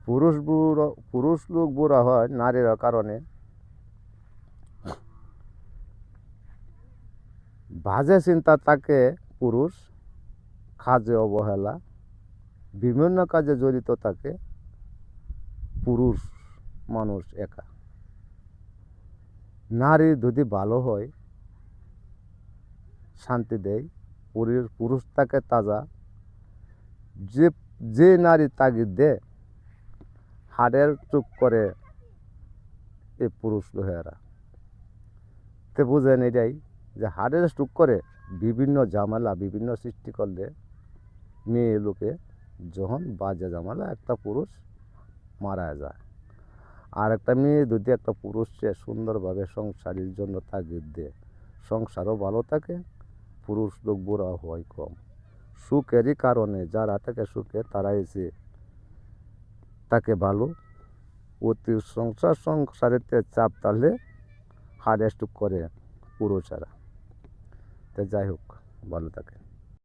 পুরুষ লোক বুড়া হয় নারীর কারণে। বাজে চিন্তা থাকে পুরুষ, কাজে অবহেলা, বিভিন্ন কাজে জড়িত থাকে পুরুষ মানুষ একা। নারী যদি ভালো হয়, শান্তি দেয়, পুরুষ থাকে তাজা। যে যে নারী তাগিদ দেয়, হাড়ের চুপ করে এই পুরুষ লোহেরা। তে বুঝেন এটাই যে হাড়ের স্ট্রোক করে বিভিন্ন ঝামেলা বিভিন্ন সৃষ্টি করলে মেয়ে লোকে যখন বাজে ঝামেলা একটা পুরুষ মারা যায়। আর একটা মেয়ে যদি একটা পুরুষকে সুন্দরভাবে সংসারের জন্য তাগিদ দেয়, সংসারও ভালো থাকে, পুরুষ লোক বুড়া হয় কম। সুখেরই কারণে যারা থাকে সুখে তারা এসে তাকে ভালো। অতি সংসারেতে চাপ তাহলে হার্ট স্ট্রোক করে পুরুষেরা। তো যাই হোক, ভালো থাকে।